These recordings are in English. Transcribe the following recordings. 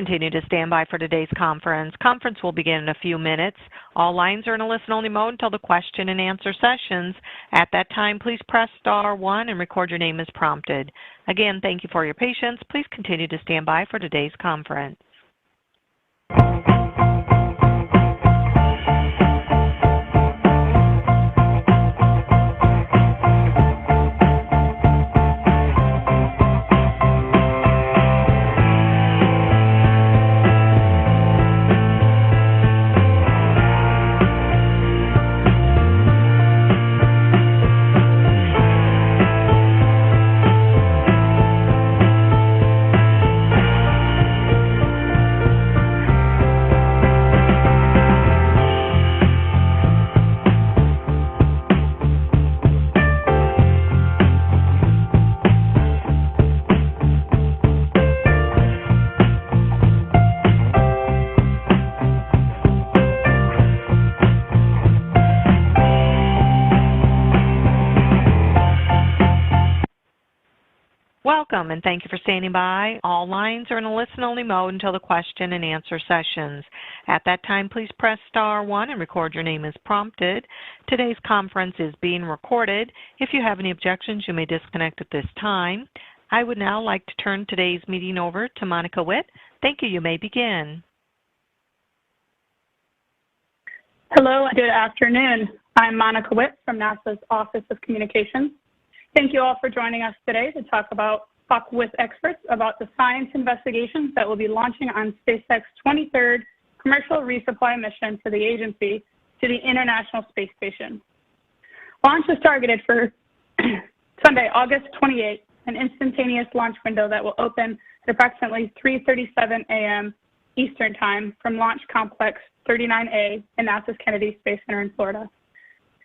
continue to stand by for today's conference. Conference will begin in a few minutes. All lines are in a listen-only mode until the question and answer sessions. At that time, please press *1 and record your name as prompted. Again, thank you for your patience. Please continue to stand by for today's conference. Welcome, and thank you for standing by. All lines are in a listen-only mode until the question and answer sessions. At that time, please press *1 and record your name as prompted. Today's conference is being recorded. If you have any objections, you may disconnect at this time. I would now like to turn today's meeting over to Monica Witt. Thank you. You may begin. Hello, good afternoon. I'm Monica Witt from NASA's Office of Communications. Thank you all for joining us today to talk with experts about the science investigations that will be launching on SpaceX's 23rd commercial resupply mission for the agency to the International Space Station. Launch is targeted for Sunday, August 28th, an instantaneous launch window that will open at approximately 3:37 a.m. Eastern Time from Launch Complex 39A in NASA's Kennedy Space Center in Florida.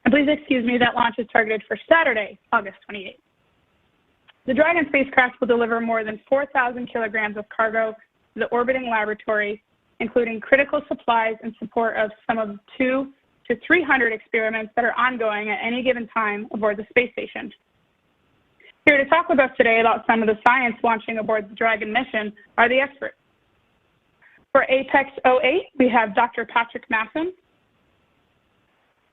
And please excuse me, that launch is targeted for Saturday, August 28th. The Dragon spacecraft will deliver more than 4,000 kilograms of cargo to the orbiting laboratory, including critical supplies in support of some of the 200 to 300 experiments that are ongoing at any given time aboard the space station. Here to talk with us today about some of the science launching aboard the Dragon mission are the experts. For Apex 08, we have Dr. Patrick Masson.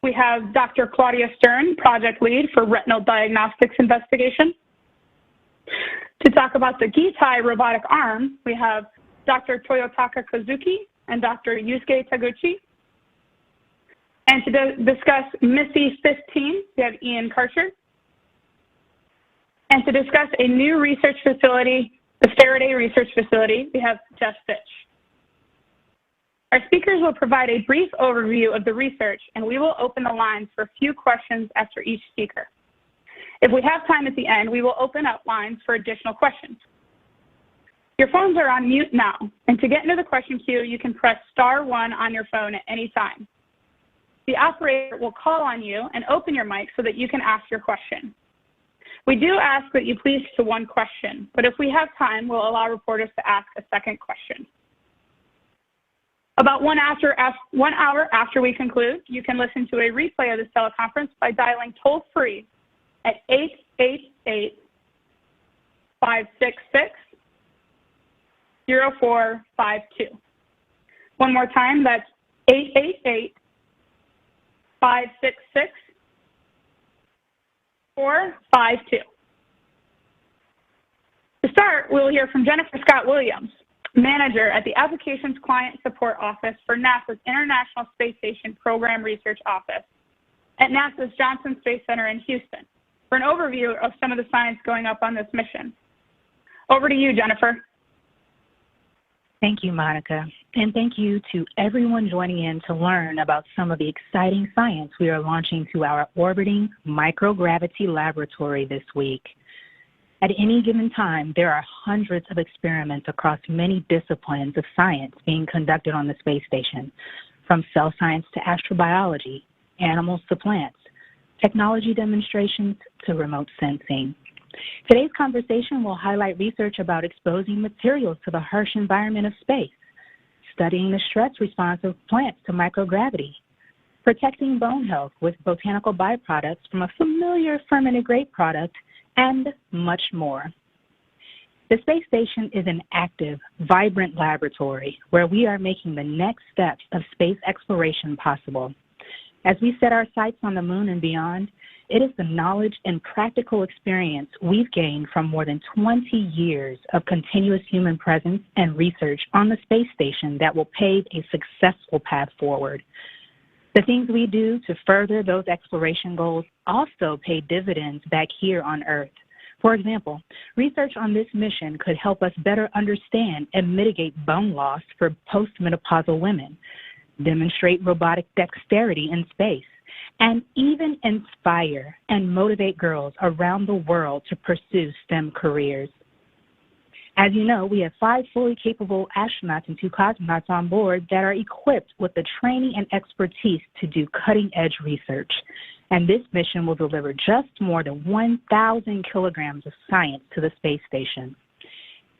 We have Dr. Claudia Stern, project lead for retinal diagnostics investigation. To talk about the Gitai robotic arm, we have Dr. Toyotaka Kazuki and Dr. Yusuke Taguchi. And to discuss MISSY 15, we have Ian Karcher. And to discuss a new research facility, the Faraday Research Facility, we have Jeff Fitch. Our speakers will provide a brief overview of the research, and we will open the lines for a few questions after each speaker. If we have time at the end, we will open up lines for additional questions. Your phones are on mute now, and to get into the question queue, you can press *1 on your phone at any time. The operator will call on you and open your mic so that you can ask your question. We do ask that you please to one question, but if we have time, we'll allow reporters to ask a second question. About 1 hour after we conclude, you can listen to a replay of this teleconference by dialing toll-free at 888-566-0452. One more time, that's 888-566-0452. To start, we'll hear from Jennifer Scott-Williams, Manager at the Applications Client Support Office for NASA's International Space Station Program Research Office at NASA's Johnson Space Center in Houston, for an overview of some of the science going up on this mission. Over to you, Jennifer. Thank you, Monica, and thank you to everyone joining in to learn about some of the exciting science we are launching to our orbiting microgravity laboratory this week. At any given time, there are hundreds of experiments across many disciplines of science being conducted on the space station, from cell science to astrobiology, animals to plants, technology demonstrations to remote sensing. Today's conversation will highlight research about exposing materials to the harsh environment of space, studying the stress response of plants to microgravity, protecting bone health with botanical byproducts from a familiar fermented grape product, and much more. The space station is an active, vibrant laboratory where we are making the next steps of space exploration possible. As we set our sights on the moon and beyond, it is the knowledge and practical experience we've gained from more than 20 years of continuous human presence and research on the space station that will pave a successful path forward. The things we do to further those exploration goals also pay dividends back here on Earth. For example, research on this mission could help us better understand and mitigate bone loss for postmenopausal women, demonstrate robotic dexterity in space, and even inspire and motivate girls around the world to pursue STEM careers. As you know, we have 5 fully capable astronauts and 2 cosmonauts on board that are equipped with the training and expertise to do cutting-edge research. And this mission will deliver just more than 1,000 kilograms of science to the space station.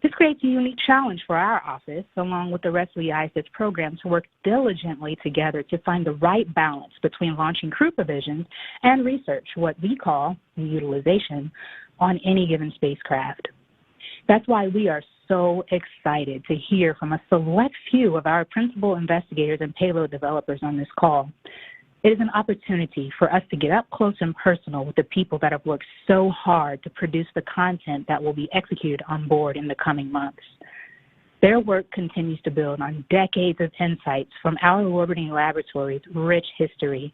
This creates a unique challenge for our office, along with the rest of the ISS program, to work diligently together to find the right balance between launching crew provisions and research, what we call utilization, on any given spacecraft. That's why we are so excited to hear from a select few of our principal investigators and payload developers on this call. It is an opportunity for us to get up close and personal with the people that have worked so hard to produce the content that will be executed on board in the coming months. Their work continues to build on decades of insights from our orbiting laboratory's rich history.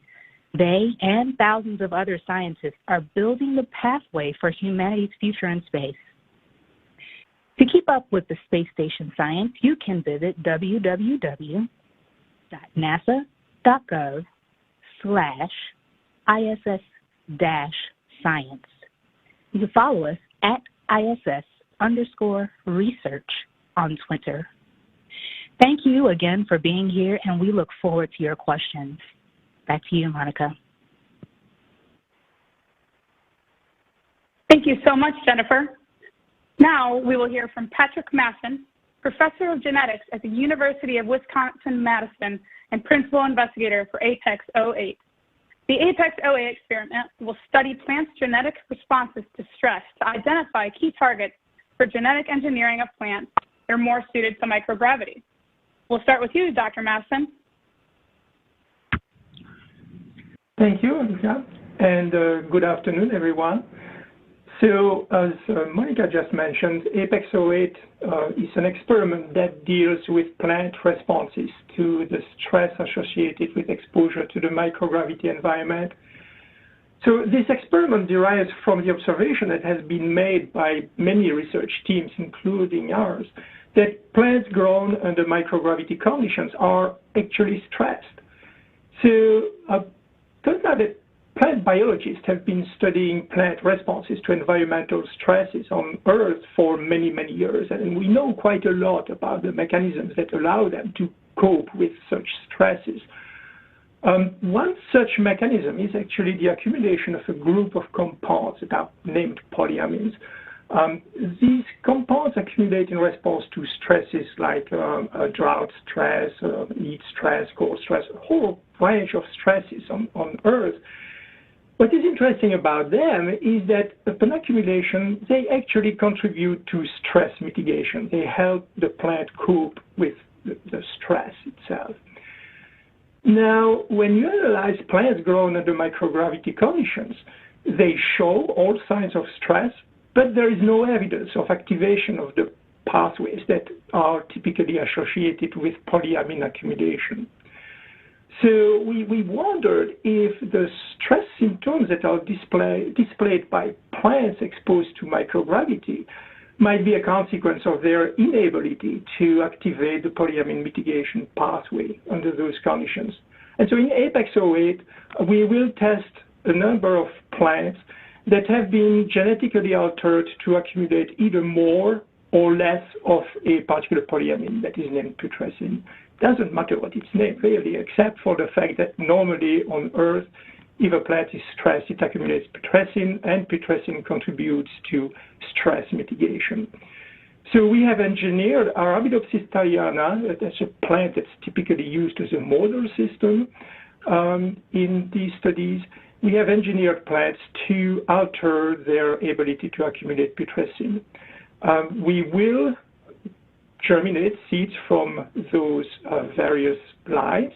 They and thousands of other scientists are building the pathway for humanity's future in space. To keep up with the space station science, you can visit www.nasa.gov/ISS-science. You can follow us at ISS_research on Twitter. Thank you again for being here, and we look forward to your questions. Back to you, Monica. Thank you so much, Jennifer. Now we will hear from Patrick Masson, Professor of Genetics at the University of Wisconsin-Madison and Principal Investigator for APEX-08. The APEX-08 experiment will study plants' genetic responses to stress to identify key targets for genetic engineering of plants that are more suited to microgravity. We'll start with you, Dr. Masson. Thank you, Monica, and good afternoon, everyone. So, as Monica just mentioned, APEX-08 is an experiment that deals with plant responses to the stress associated with exposure to the microgravity environment. So this experiment derives from the observation that has been made by many research teams, including ours, that plants grown under microgravity conditions are actually stressed. So, turns out that plant biologists have been studying plant responses to environmental stresses on Earth for many, many years, and we know quite a lot about the mechanisms that allow them to cope with such stresses. One such mechanism is actually the accumulation of a group of compounds that are named polyamines. These compounds accumulate in response to stresses like drought stress, heat stress, cold stress, a whole range of stresses on Earth. What is interesting about them is that upon accumulation, they actually contribute to stress mitigation. They help the plant cope with the stress itself. Now, when you analyze plants grown under microgravity conditions, they show all signs of stress, but there is no evidence of activation of the pathways that are typically associated with polyamine accumulation. So we wondered if the stress symptoms that are displayed by plants exposed to microgravity might be a consequence of their inability to activate the polyamine mitigation pathway under those conditions. And so in APEX-08, we will test a number of plants that have been genetically altered to accumulate either more or less of a particular polyamine that is named putrescine. Doesn't matter what it's named, really, except for the fact that normally on Earth, if a plant is stressed, it accumulates putrescine, and putrescine contributes to stress mitigation. So we have engineered Arabidopsis thaliana, that's a plant that's typically used as a model system in these studies. We have engineered plants to alter their ability to accumulate putrescine. we will germinate seeds from those various lines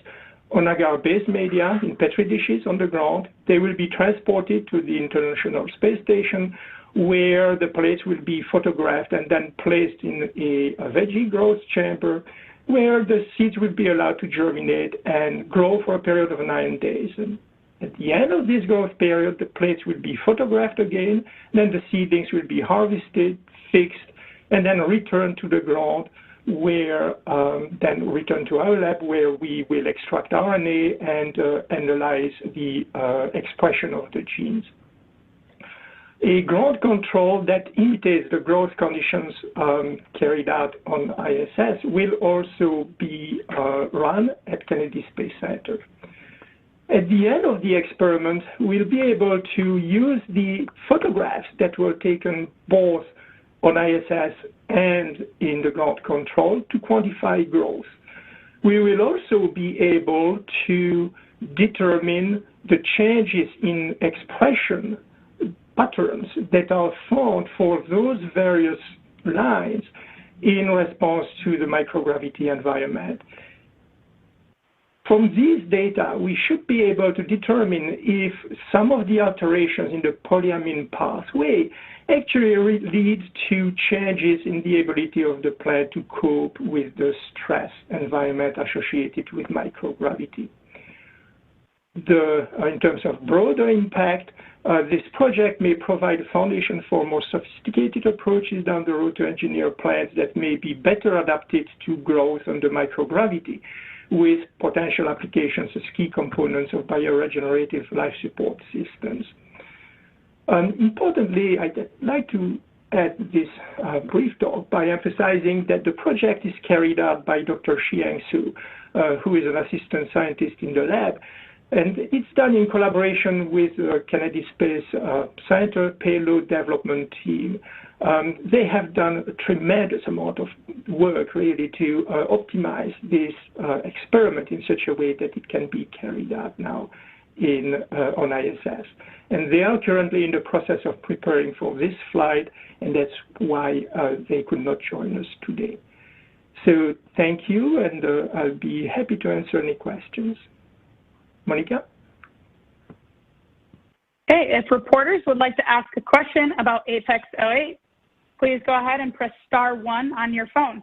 on agar-based media in Petri dishes on the ground. They will be transported to the International Space Station, where the plates will be photographed and then placed in a veggie growth chamber, where the seeds will be allowed to germinate and grow for a period of 9 days. And at the end of this growth period, the plates will be photographed again, then the seedlings will be harvested, fixed, and then returned to the ground, where then return to our lab, where we will extract RNA and analyze the expression of the genes. A ground control that imitates the growth conditions carried out on ISS will also be run at Kennedy Space Center. At the end of the experiment, we'll be able to use the photographs that were taken both on ISS and in the ground control to quantify growth. We will also be able to determine the changes in expression patterns that are found for those various lines in response to the microgravity environment. From these data, we should be able to determine if some of the alterations in the polyamine pathway actually lead to changes in the ability of the plant to cope with the stress environment associated with microgravity. In terms of broader impact, this project may provide a foundation for more sophisticated approaches down the road to engineer plants that may be better adapted to growth under microgravity, with potential applications as key components of bioregenerative life support systems. Importantly, I'd like to add this brief talk by emphasizing that the project is carried out by Dr. Xiang Su, who is an assistant scientist in the lab, and it's done in collaboration with the Kennedy Space Center payload development team. They have done a tremendous amount of work, really, to optimize this experiment in such a way that it can be carried out now on ISS. And they are currently in the process of preparing for this flight, and that's why they could not join us today. So thank you, and I'll be happy to answer any questions. Monica? Okay, if reporters would like to ask a question about Apex 08, please go ahead and press *1 on your phone.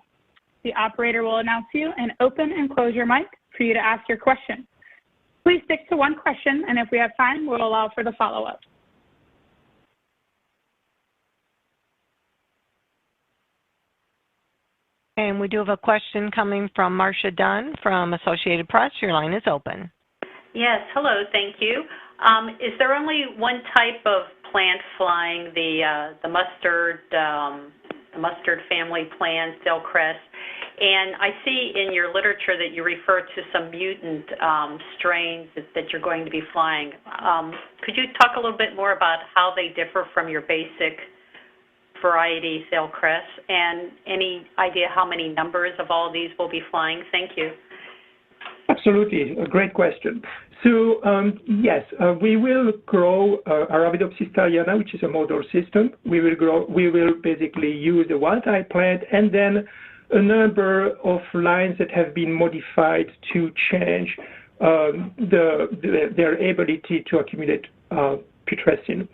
The operator will announce you and open and close your mic for you to ask your question. Please stick to one question, and if we have time, we'll allow for the follow-up. And we do have a question coming from Marcia Dunn from Associated Press. Your line is open. Yes, hello, thank you. Is there only one type of plant flying, the mustard family plant, Silcrest? And I see in your literature that you refer to some mutant strains that you're going to be flying. Could you talk a little bit more about how they differ from your basic variety, Silcrest, and any idea how many numbers of all these will be flying? Thank you. Absolutely, a great question. So yes, we will grow Arabidopsis thaliana, which is a model system. We will basically use the wild-type plant, and then a number of lines that have been modified to change their ability to accumulate putrescine.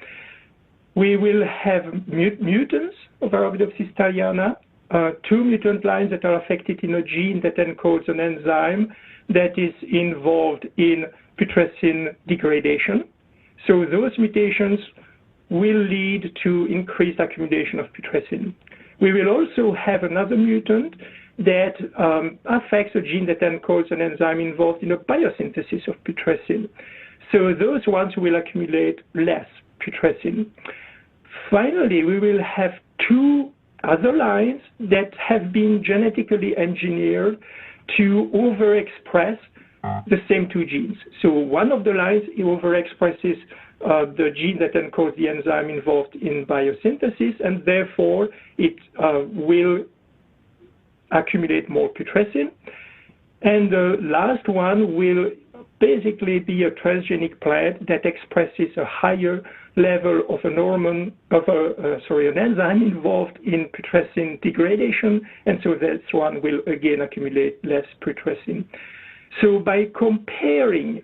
We will have mutants of Arabidopsis thaliana, 2 mutant lines that are affected in a gene that encodes an enzyme that is involved in putrescine degradation. So those mutations will lead to increased accumulation of putrescine. We will also have another mutant that affects a gene that encodes an enzyme involved in the biosynthesis of putrescine. So those ones will accumulate less putrescine. Finally, we will have 2 other lines that have been genetically engineered to overexpress the same 2 genes. So one of the lines overexpresses the gene that encodes the enzyme involved in biosynthesis, and therefore it will accumulate more putrescine. And the last one will basically be a transgenic plant that expresses a higher level of an enzyme involved in putrescine degradation, and so that one will again accumulate less putrescine. So by comparing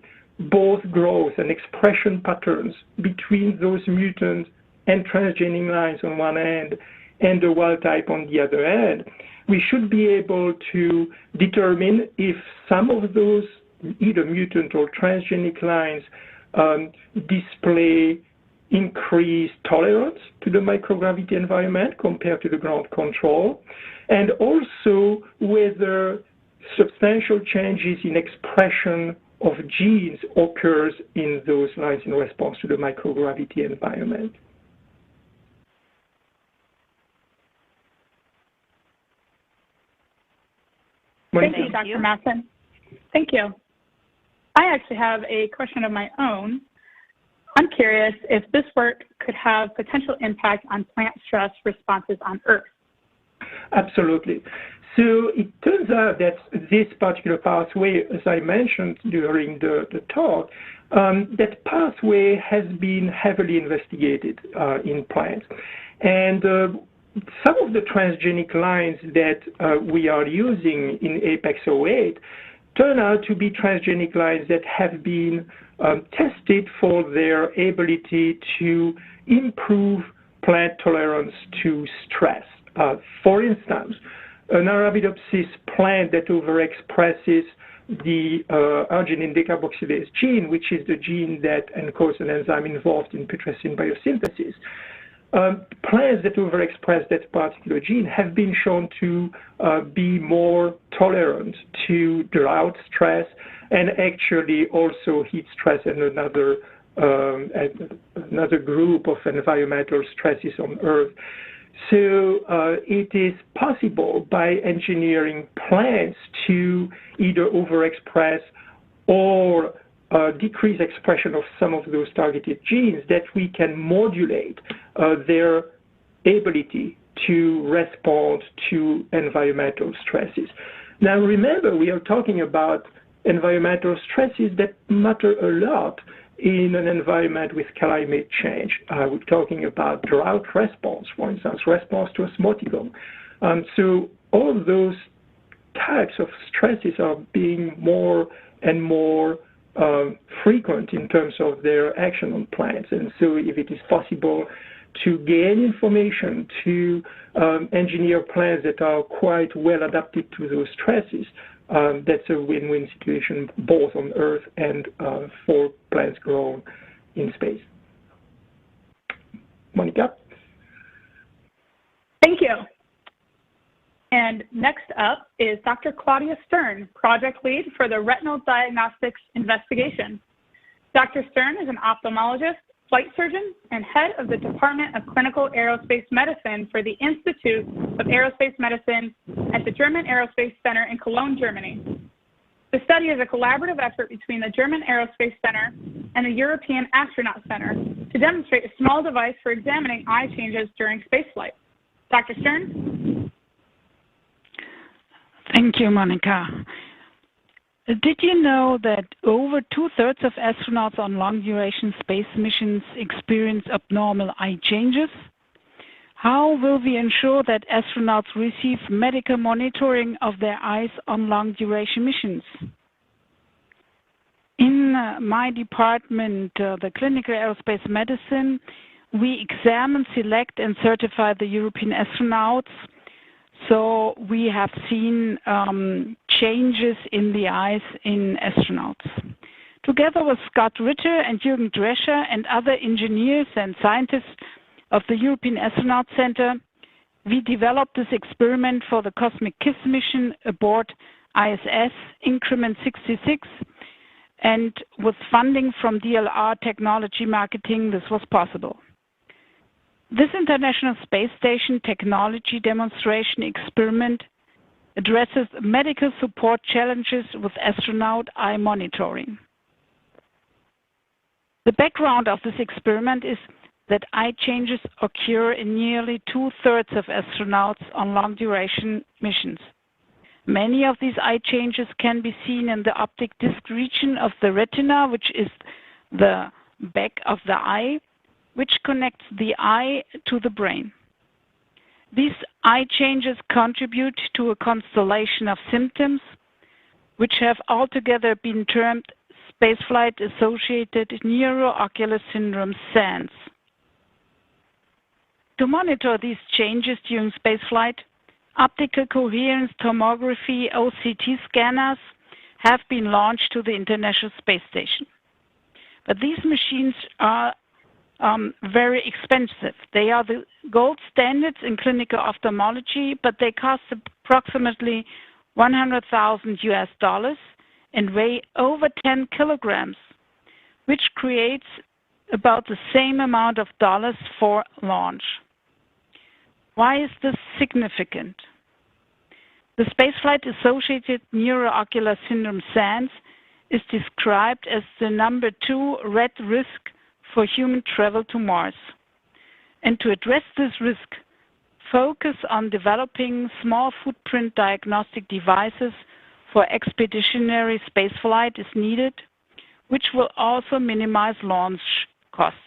both growth and expression patterns between those mutant and transgenic lines on one end and the wild type on the other end, we should be able to determine if some of those either mutant or transgenic lines display increased tolerance to the microgravity environment compared to the ground control, and also whether substantial changes in expression of genes occurs in those lines in response to the microgravity environment. Thank you, Dr. Matson. Thank you. I actually have a question of my own. I'm curious if this work could have potential impact on plant stress responses on Earth. Absolutely. So it turns out that this particular pathway, as I mentioned during the talk, that pathway has been heavily investigated in plants. And some of the transgenic lines that we are using in Apex 08 turn out to be transgenic lines that have been tested for their ability to improve plant tolerance to stress. For instance, an Arabidopsis plant that overexpresses the arginine decarboxylase gene, which is the gene that encodes an enzyme involved in putrescine biosynthesis. Plants that overexpress that particular gene have been shown to be more tolerant to drought stress and actually also heat stress and another group of environmental stresses on Earth. So it is possible by engineering plants to either overexpress or decrease expression of some of those targeted genes that we can modulate their ability to respond to environmental stresses. Now remember, we are talking about environmental stresses that matter a lot in an environment with climate change. We're talking about drought response, for instance, response to osmoticum. So all of those types of stresses are being more and more frequent in terms of their action on plants. And so if it is possible to gain information to engineer plants that are quite well adapted to those stresses, that's a win-win situation both on Earth and for plants grown in space. Monica? Thank you. And next up is Dr. Claudia Stern, project lead for the Retinal Diagnostics Investigation. Dr. Stern is an ophthalmologist, flight surgeon, and head of the Department of Clinical Aerospace Medicine for the Institute of Aerospace Medicine at the German Aerospace Center in Cologne, Germany. The study is a collaborative effort between the German Aerospace Center and the European Astronaut Center to demonstrate a small device for examining eye changes during spaceflight. Dr. Stern? Thank you, Monica. Did you know that over 2/3 of astronauts on long-duration space missions experience abnormal eye changes? How will we ensure that astronauts receive medical monitoring of their eyes on long-duration missions? In my department, the Clinical Aerospace Medicine, we examine, select, and certify the European astronauts. So we have seen changes in the eyes in astronauts. Together with Scott Ritter and Jürgen Drescher and other engineers and scientists of the European Astronaut Center, we developed this experiment for the Cosmic KISS mission aboard ISS Increment 66. And with funding from DLR Technology Marketing, this was possible. This International Space Station technology demonstration experiment addresses medical support challenges with astronaut eye monitoring. The background of this experiment is that eye changes occur in nearly 2/3 of astronauts on long-duration missions. Many of these eye changes can be seen in the optic disc region of the retina, which is the back of the eye, which connects the eye to the brain. These eye changes contribute to a constellation of symptoms, which have altogether been termed spaceflight-associated neuroocular syndrome (SANS). To monitor these changes during spaceflight, optical coherence tomography (OCT) scanners have been launched to the International Space Station. But these machines are very expensive. They are the gold standards in clinical ophthalmology, but they cost approximately $100,000 and weigh over 10 kilograms, which creates about the same amount of dollars for launch. Why is this significant? The spaceflight-associated neuroocular syndrome (SANS) is described as the #2 red risk for human travel to Mars. And to address this risk, focus on developing small footprint diagnostic devices for expeditionary spaceflight is needed, which will also minimize launch costs.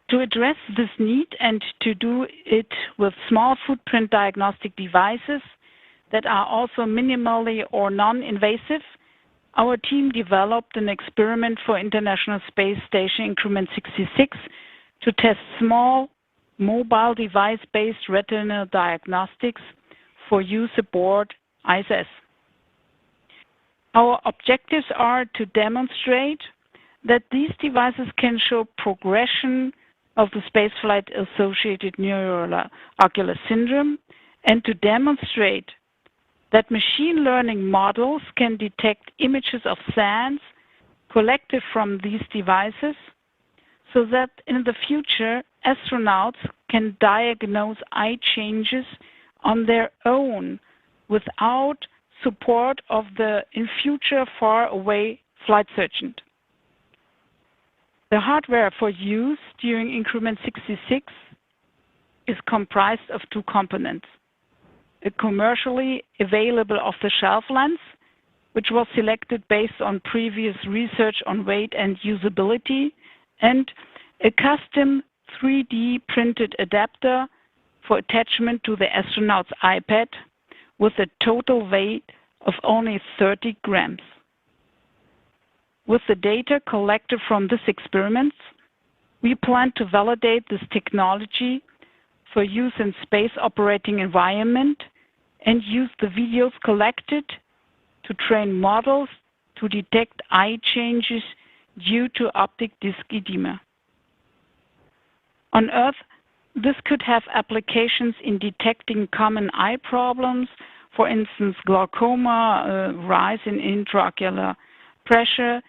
To address this need and to do it with small footprint diagnostic devices that are also minimally or non-invasive, our team developed an experiment for International Space Station Increment 66 to test small, mobile device-based retinal diagnostics for use aboard ISS. Our objectives are to demonstrate that these devices can show progression of the spaceflight-associated neuroocular syndrome and to demonstrate that machine learning models can detect images of SANS collected from these devices so that in the future astronauts can diagnose eye changes on their own without support of the in future far away flight surgeon. The hardware for use during Increment 66 is comprised of two components: a commercially available off-the-shelf lens, which was selected based on previous research on weight and usability, and a custom 3D printed adapter for attachment to the astronaut's iPad with a total weight of only 30 grams. With the data collected from this experiment, we plan to validate this technology for use in space operating environment and use the videos collected to train models to detect eye changes due to optic disc edema. On Earth, this could have applications in detecting common eye problems, for instance, glaucoma, rise in intraocular pressure,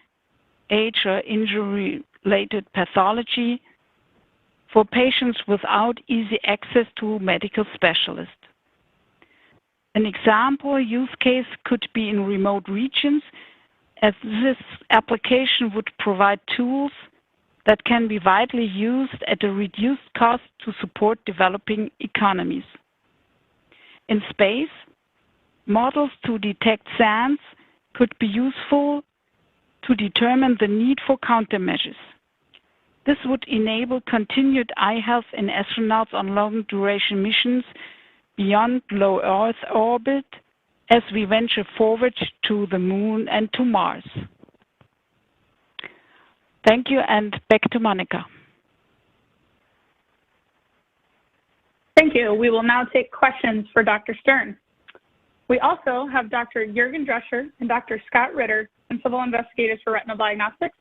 age or injury-related pathology, for patients without easy access to medical specialists. An example use case could be in remote regions, as this application would provide tools that can be widely used at a reduced cost to support developing economies. In space, models to detect SANS could be useful to determine the need for countermeasures. This would enable continued eye health in astronauts on long-duration missions beyond low Earth orbit as we venture forward to the Moon and to Mars. Thank you, and back to Monica. Thank you. We will now take questions for Dr. Stern. We also have Dr. Jürgen Drescher and Dr. Scott Ritter, Principal Investigators for Retinal Diagnostics,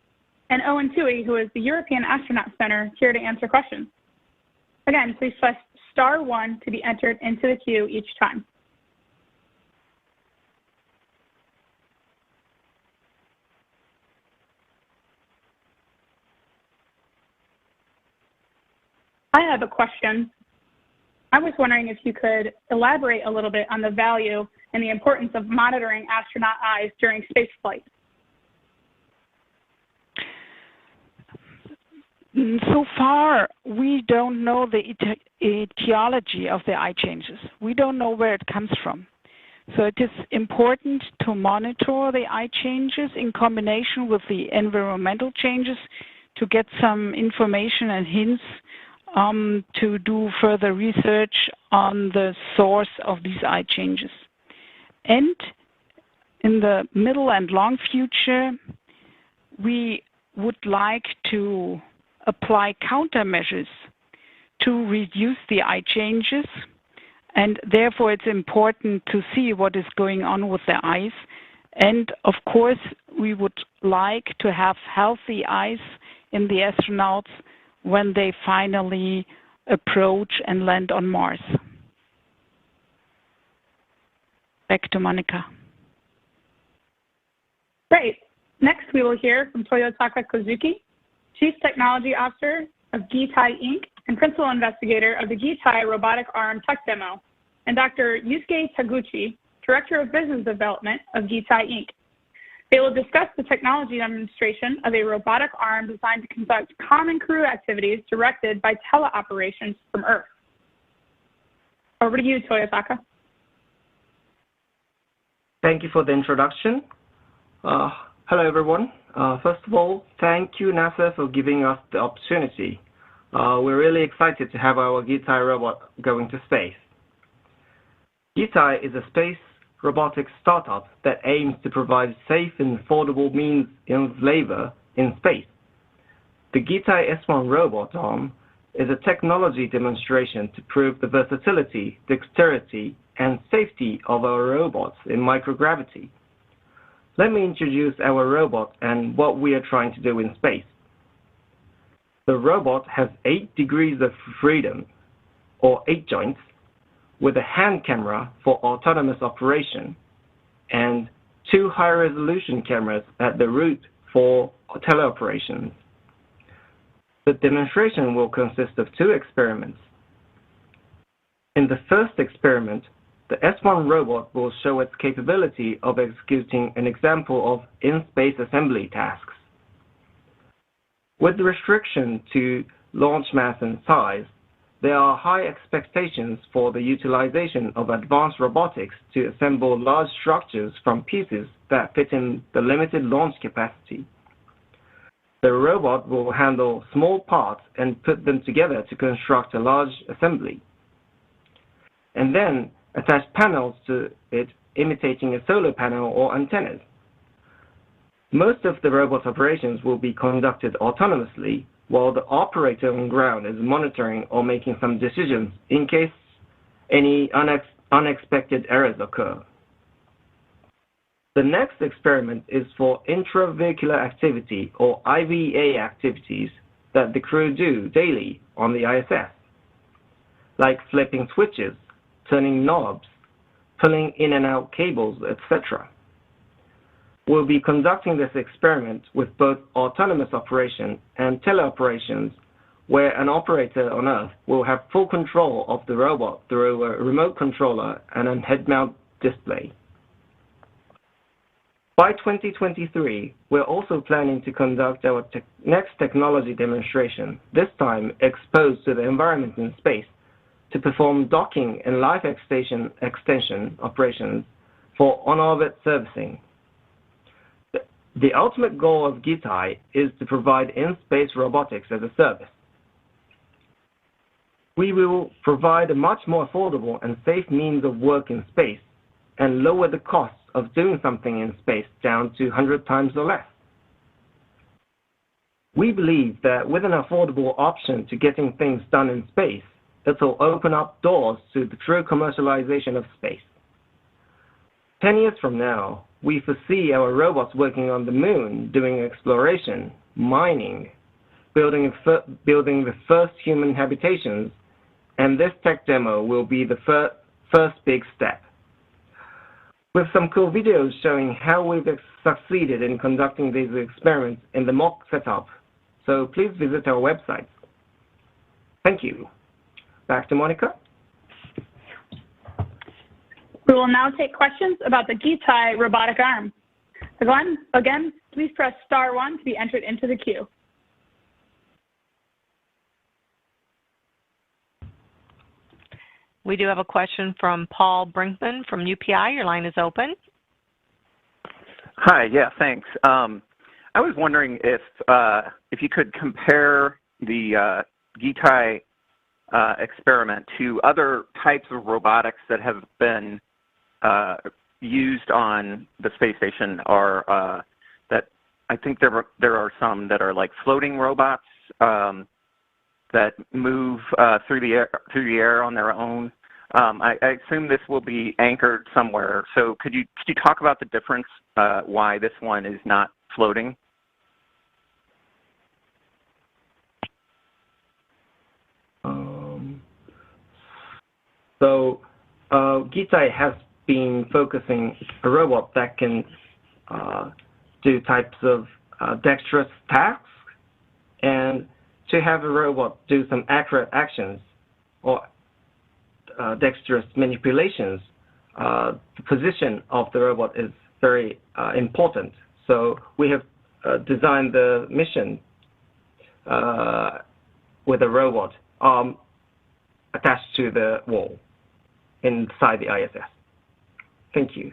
and Owen Toohey, who is the European Astronaut Center, here to answer questions. Again, please press *1 to be entered into the queue each time. I have a question. I was wondering if you could elaborate a little bit on the value and the importance of monitoring astronaut eyes during spaceflight. So far, we don't know the etiology of the eye changes. We don't know where it comes from. So it is important to monitor the eye changes in combination with the environmental changes to get some information and hints to do further research on the source of these eye changes. And in the middle and long future, we would like to apply countermeasures to reduce the eye changes, and therefore it's important to see what is going on with the eyes. And of course, we would like to have healthy eyes in the astronauts when they finally approach and land on Mars. Back to Monica. Great. Next, we will hear from Toyotaka Kozuki, Chief Technology Officer of Gitai Inc. and Principal Investigator of the Gitai Robotic Arm Tech Demo, and Dr. Yusuke Taguchi, Director of Business Development of Gitai Inc. They will discuss the technology demonstration of a robotic arm designed to conduct common crew activities directed by teleoperations from Earth. Over to you, Toyotaka. Thank you for the introduction. Hello, everyone. First of all, thank you, NASA, for giving us the opportunity. We're really excited to have our Gitai robot going to space. Gitai is a space robotics startup that aims to provide safe and affordable means of labor in space. The Gitai S1 robot arm is a technology demonstration to prove the versatility, dexterity, and safety of our robots in microgravity. Let me introduce our robot and what we are trying to do in space. The robot has 8 degrees of freedom, or 8 joints, with a hand camera for autonomous operation and 2 high-resolution cameras at the root for teleoperations. The demonstration will consist of 2 experiments. In the first experiment, the S1 robot will show its capability of executing an example of in-space assembly tasks. With restriction to launch mass and size, there are high expectations for the utilization of advanced robotics to assemble large structures from pieces that fit in the limited launch capacity. The robot will handle small parts and put them together to construct a large assembly, and then attach panels to it imitating a solar panel or antennas. Most of the robot operations will be conducted autonomously, while the operator on ground is monitoring or making some decisions in case any unexpected errors occur. The next experiment is for intravehicular activity, or IVA activities, that the crew do daily on the ISS, like flipping switches, turning knobs, pulling in and out cables, etc. We'll be conducting this experiment with both autonomous operation and teleoperations, where an operator on Earth will have full control of the robot through a remote controller and a head-mount display. By 2023, we're also planning to conduct our next technology demonstration, this time exposed to the environment in space, to perform docking and life extension operations for on-orbit servicing. The ultimate goal of Gitai is to provide in-space robotics as a service. We will provide a much more affordable and safe means of work in space and lower the costs of doing something in space down to 100 times or less. We believe that with an affordable option to getting things done in space, it will open up doors to the true commercialization of space. 10 years from now, we foresee our robots working on the moon, doing exploration, mining, building the first human habitations, and this tech demo will be the first big step. With some cool videos showing how we've succeeded in conducting these experiments in the mock setup, so please visit our website. Thank you. Back to Monica. We will now take questions about the Gitai robotic arm. Again, please press *1 to be entered into the queue. We do have a question from Paul Brinkman from UPI. Your line is open. Hi. Yeah. Thanks. I was wondering if you could compare the GITAI experiment to other types of robotics that have been used on the space station, or that I think there are some that are like floating robots that move through the air on their own. I assume this will be anchored somewhere. So could you talk about the difference, why this one is not floating? So GITAI has been focusing a robot that can do types of dexterous tasks, and to have a robot do some accurate actions or dexterous manipulations, the position of the robot is very important. So we have designed the mission with a robot attached to the wall inside the ISS. Thank you.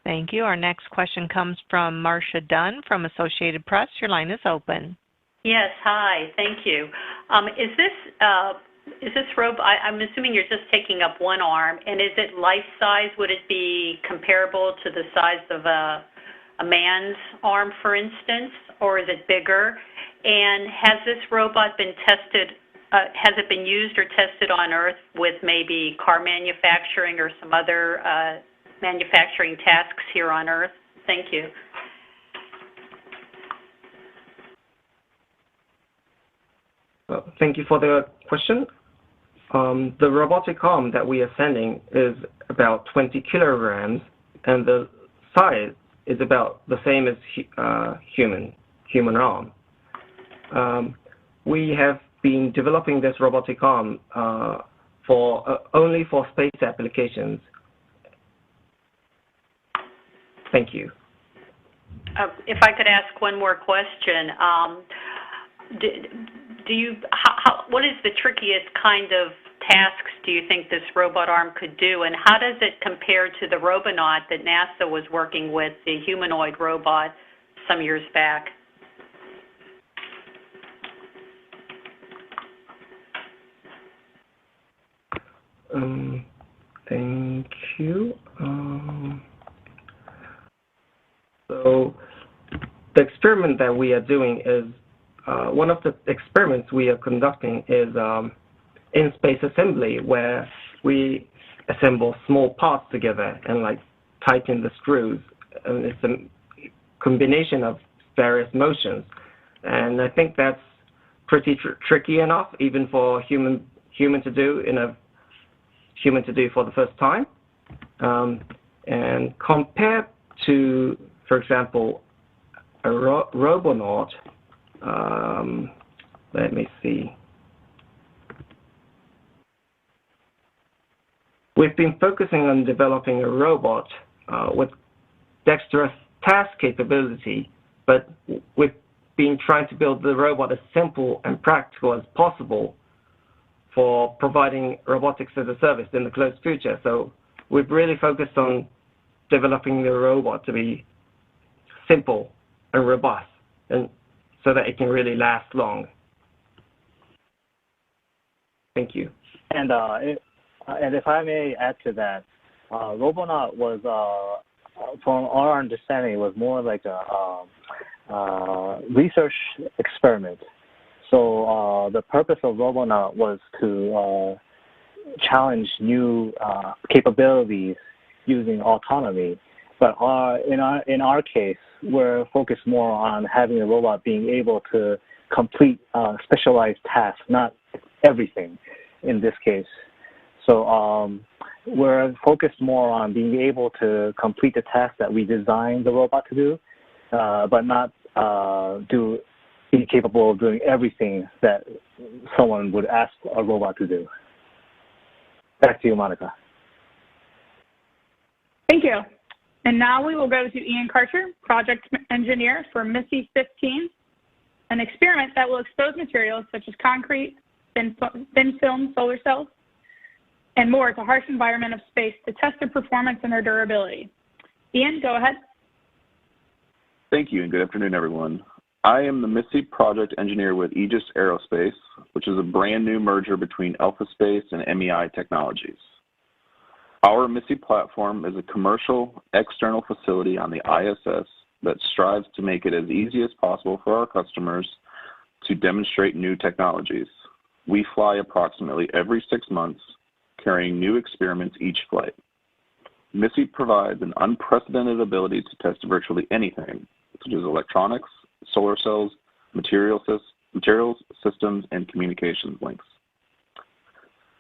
Thank you. Our next question comes from Marcia Dunn from Associated Press. Your line is open. Yes, hi. Thank you. Is this robot? I'm assuming you're just taking up one arm, and is it life size? Would it be comparable to the size of a man's arm, for instance, or is it bigger? And has this robot been tested? Has it been used or tested on Earth with maybe car manufacturing or some other manufacturing tasks here on Earth? Thank you. Thank you for the question. The robotic arm that we are sending is about 20 kilograms, and the size is about the same as human arm. We have been developing this robotic arm only for space applications. Thank you. If I could ask one more question, what is the trickiest kind of tasks do you think this robot arm could do, and how does it compare to the Robonaut that NASA was working with, the humanoid robot, some years back? Thank you. So the experiment that we are doing is, one of the experiments we are conducting is in-space assembly, where we assemble small parts together and like tighten the screws. And it's a combination of various motions. And I think that's pretty tricky enough, even for human to do for the first time. And compared to, for example, a Robonaut, let me see. We've been focusing on developing a robot with dexterous task capability, but we've been trying to build the robot as simple and practical as possible for providing robotics as a service in the close future. So we've really focused on developing the robot to be simple and robust, and so that it can really last long. Thank you. And if I may add to that, Robonaut was, from our understanding, was more like a research experiment. So the purpose of Robonaut was to challenge new capabilities using autonomy. But in our case, we're focused more on having a robot being able to complete specialized tasks, not everything in this case. So we're focused more on being able to complete the tasks that we designed the robot to do, but not be capable of doing everything that someone would ask a robot to do. Back to you, Monica. Thank you. And now we will go to Ian Karcher, project engineer for MISSY 15, an experiment that will expose materials such as concrete, thin film solar cells, and more to harsh environment of space to test their performance and their durability. Ian, go ahead. Thank you, and good afternoon, everyone. I am the MISSI project engineer with Aegis Aerospace, which is a brand new merger between Alpha Space and MEI Technologies. Our MISSI platform is a commercial external facility on the ISS that strives to make it as easy as possible for our customers to demonstrate new technologies. We fly approximately every 6 months, carrying new experiments each flight. MISSI provides an unprecedented ability to test virtually anything, such as electronics, solar cells, materials, systems, and communications links.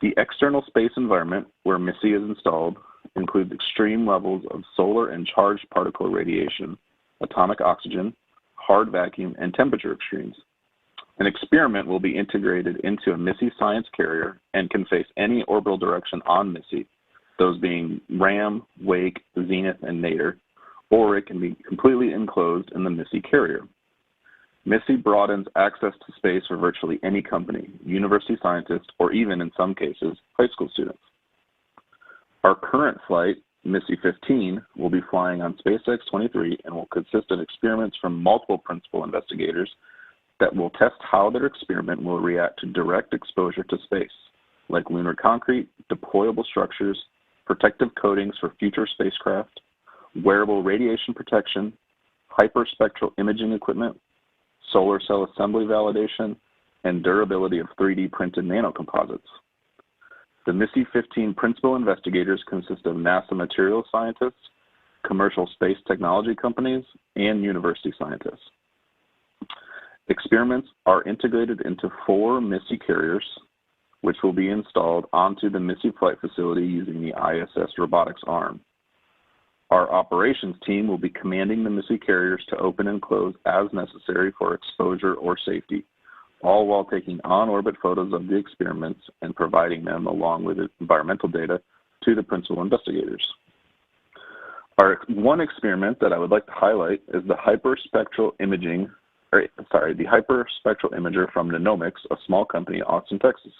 The external space environment where MISSI is installed includes extreme levels of solar and charged particle radiation, atomic oxygen, hard vacuum, and temperature extremes. An experiment will be integrated into a MISSI science carrier and can face any orbital direction on MISSI, those being RAM, Wake, Zenith, and Nadir, or it can be completely enclosed in the MISSI carrier. MISSI broadens access to space for virtually any company, university scientist, or even in some cases, high school students. Our current flight, MISSI 15, will be flying on SpaceX 23 and will consist of experiments from multiple principal investigators that will test how their experiment will react to direct exposure to space, like lunar concrete, deployable structures, protective coatings for future spacecraft, wearable radiation protection, hyperspectral imaging equipment, solar cell assembly validation, and durability of 3D printed nanocomposites. The MISSI 15 principal investigators consist of NASA materials scientists, commercial space technology companies, and university scientists. Experiments are integrated into 4 MISSI carriers, which will be installed onto the MISSI flight facility using the ISS robotics arm. Our operations team will be commanding the MISSI carriers to open and close as necessary for exposure or safety, all while taking on-orbit photos of the experiments and providing them along with environmental data to the principal investigators. One experiment that I would like to highlight is the hyperspectral imager from Nanomics, a small company in Austin, Texas.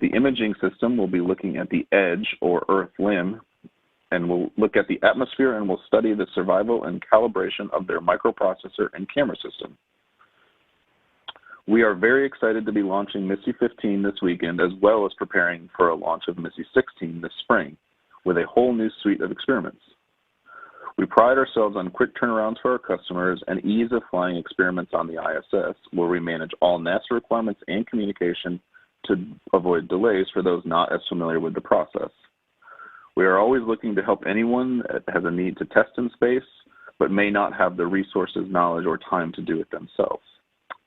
The imaging system will be looking at the edge or Earth limb, and we'll look at the atmosphere and we'll study the survival and calibration of their microprocessor and camera system. We are very excited to be launching MISSI 15 this weekend, as well as preparing for a launch of MISSI 16 this spring with a whole new suite of experiments. We pride ourselves on quick turnarounds for our customers and ease of flying experiments on the ISS, where we manage all NASA requirements and communication to avoid delays for those not as familiar with the process. We are always looking to help anyone that has a need to test in space, but may not have the resources, knowledge, or time to do it themselves.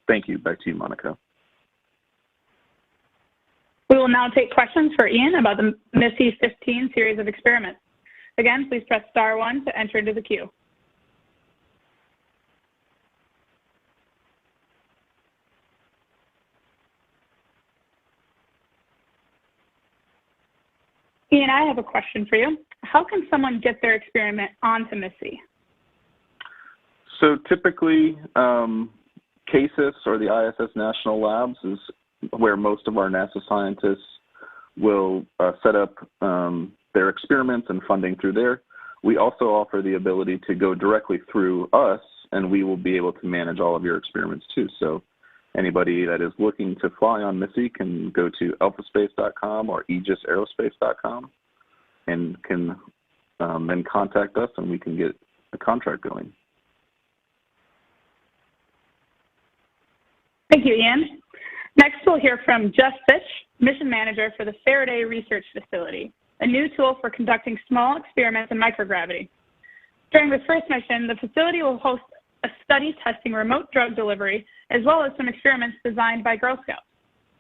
Thank you. Back to you, Monica. We will now take questions for Ian about the MISSI 15 series of experiments. Again, please press *1 to enter into the queue. Ian, I have a question for you. How can someone get their experiment onto MISSI? So typically, CASIS, or the ISS National Labs, is where most of our NASA scientists will set up their experiments and funding through there. We also offer the ability to go directly through us, and we will be able to manage all of your experiments too. So anybody that is looking to fly on MISSI can go to alphaspace.com or aegisaerospace.com and can then contact us, and we can get a contract going. Thank you, Ian. Next, we'll hear from Jeff Fitch, Mission Manager for the Faraday Research Facility, a new tool for conducting small experiments in microgravity. During this first mission, the facility will host a study testing remote drug delivery, as well as some experiments designed by Girl Scouts.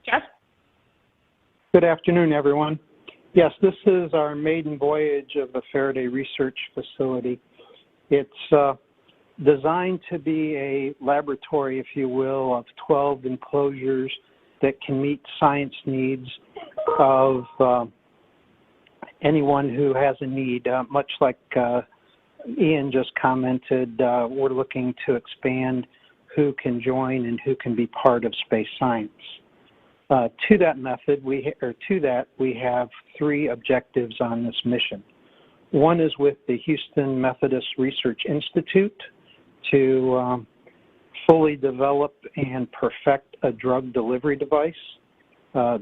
Jeff? Good afternoon, everyone. Yes, this is our maiden voyage of the Faraday Research Facility. It's designed to be a laboratory, if you will, of 12 enclosures that can meet science needs of anyone who has a need. Much like Ian just commented, we're looking to expand who can join and who can be part of space science. To that, we have three objectives on this mission. One is with the Houston Methodist Research Institute to fully develop and perfect a drug delivery device.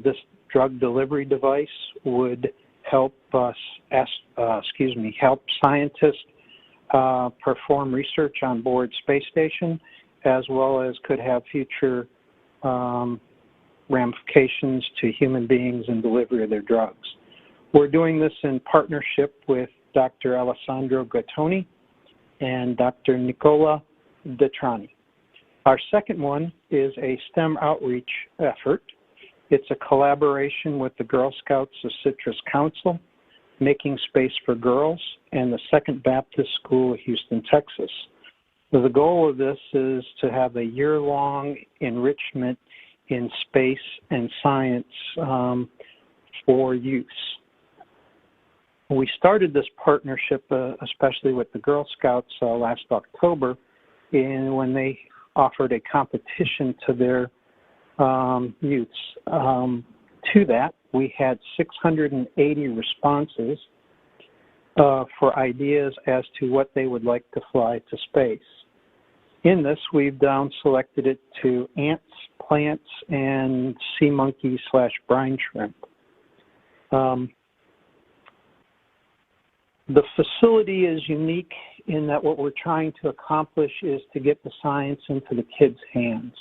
This drug delivery device would help help scientists perform research on board space station, as well as could have future ramifications to human beings in delivery of their drugs. We're doing this in partnership with Dr. Alessandro Gattoni and Dr. Nicola Detrani. Our second one is a STEM outreach effort. It's a collaboration with the Girl Scouts of Citrus Council, Making Space for Girls, and the Second Baptist School of Houston, Texas. So the goal of this is to have a year-long enrichment in space and science for use. We started this partnership, especially with the Girl Scouts, last October, when they offered a competition to their youths. To that, we had 680 responses for ideas as to what they would like to fly to space. In this, we've down-selected it to ants, plants, and sea monkey / brine shrimp. The facility is unique in that what we're trying to accomplish is to get the science into the kids' hands.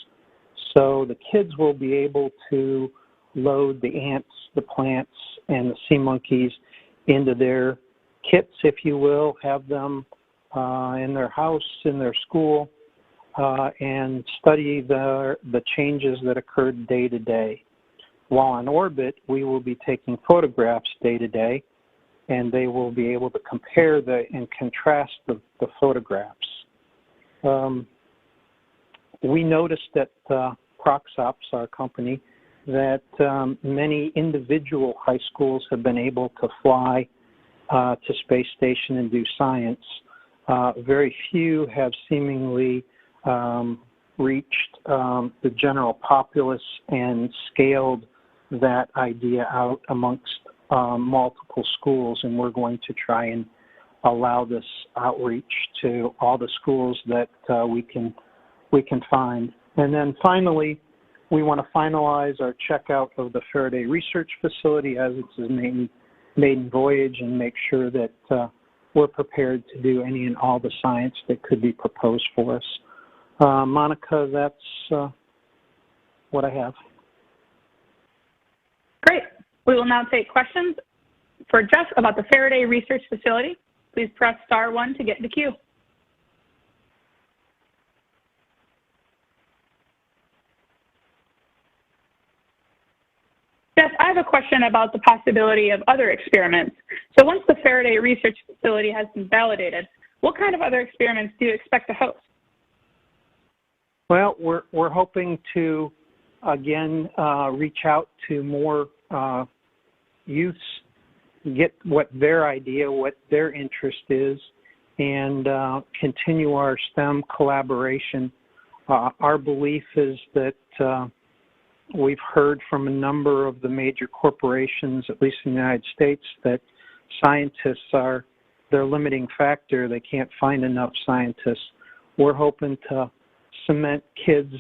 So the kids will be able to load the ants, the plants, and the sea monkeys into their kits, if you will, have them in their house, in their school, and study the changes that occurred day to day. While on orbit, we will be taking photographs day to day, and they will be able to compare and contrast the photographs. We noticed at Proxops, our company, that many individual high schools have been able to fly to space station and do science. Very few have seemingly reached the general populace and scaled that idea out amongst multiple schools, and we're going to try and allow this outreach to all the schools that we can find. And then finally, we want to finalize our checkout of the Faraday Research Facility as it's a maiden voyage and make sure that we're prepared to do any and all the science that could be proposed for us. Monica, that's what I have. Great. We will now take questions for Jeff about the Faraday Research Facility. Please press *1 to get in the queue. Jeff, I have a question about the possibility of other experiments. So once the Faraday Research Facility has been validated, what kind of other experiments do you expect to host? Well, we're hoping to, again, reach out to more youths, get what their idea, what their interest is, and continue our STEM collaboration. Our belief is that we've heard from a number of the major corporations, at least in the United States, that scientists are their limiting factor. They can't find enough scientists. We're hoping to cement kids'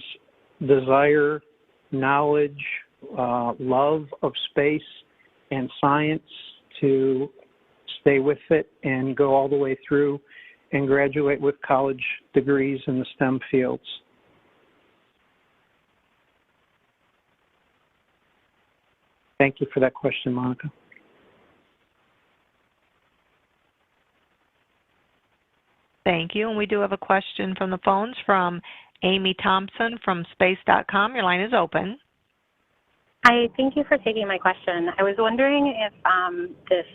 desire, knowledge, love of space and science to stay with it and go all the way through and graduate with college degrees in the STEM fields. Thank you for that question, Monica. Thank you. And we do have a question from the phones from Amy Thompson from space.com. Your line is open. Hi, thank you for taking my question. I was wondering if this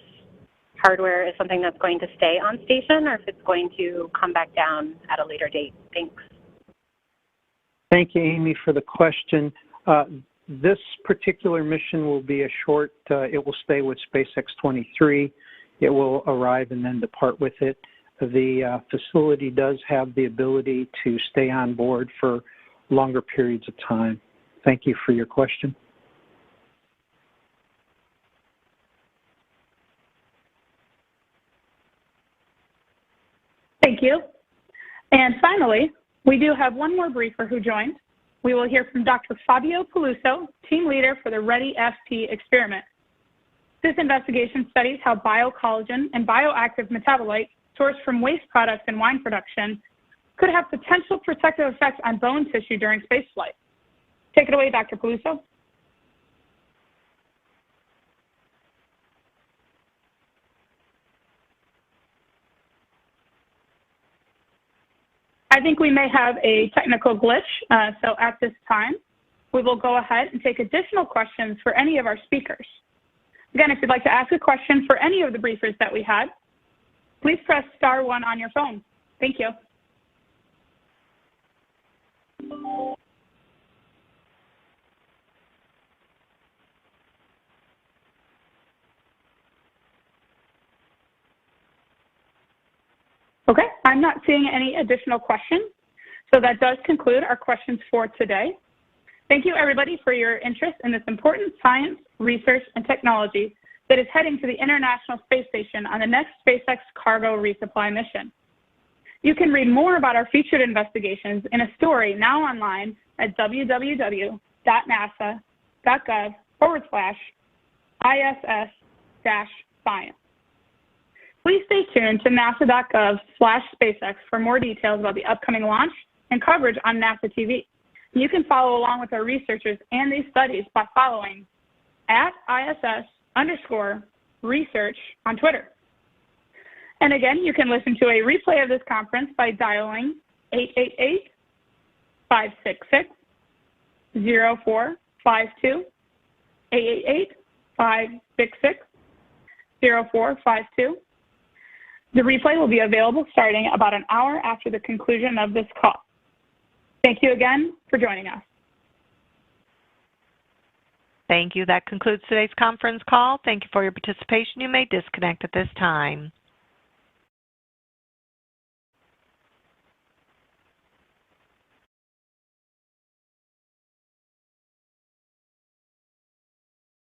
hardware is something that's going to stay on station or if it's going to come back down at a later date. Thanks. Thank you, Amy, for the question. This particular mission will be a short, it will stay with SpaceX 23. It will arrive and then depart with it. The facility does have the ability to stay on board for longer periods of time. Thank you for your question. you. And finally, we do have one more briefer who joined. We will hear from Dr. Fabio Peluso, team leader for the READY-FP experiment. This investigation studies how biocollagen and bioactive metabolites sourced from waste products in wine production could have potential protective effects on bone tissue during spaceflight. Take it away, Dr. Peluso. I think we may have a technical glitch, so at this time, we will go ahead and take additional questions for any of our speakers. Again, if you'd like to ask a question for any of the briefers that we had, please press *1 on your phone. Thank you. Okay, I'm not seeing any additional questions, so that does conclude our questions for today. Thank you, everybody, for your interest in this important science, research, and technology that is heading to the International Space Station on the next SpaceX cargo resupply mission. You can read more about our featured investigations in a story now online at www.nasa.gov/ISS-science. Please stay tuned to nasa.gov/SpaceX for more details about the upcoming launch and coverage on NASA TV. You can follow along with our researchers and these studies by following @ISS_research on Twitter. And again, you can listen to a replay of this conference by dialing 888-566-0452, 888-566-0452. The replay will be available starting about an hour after the conclusion of this call. Thank you again for joining us. Thank you. That concludes today's conference call. Thank you for your participation. You may disconnect at this time.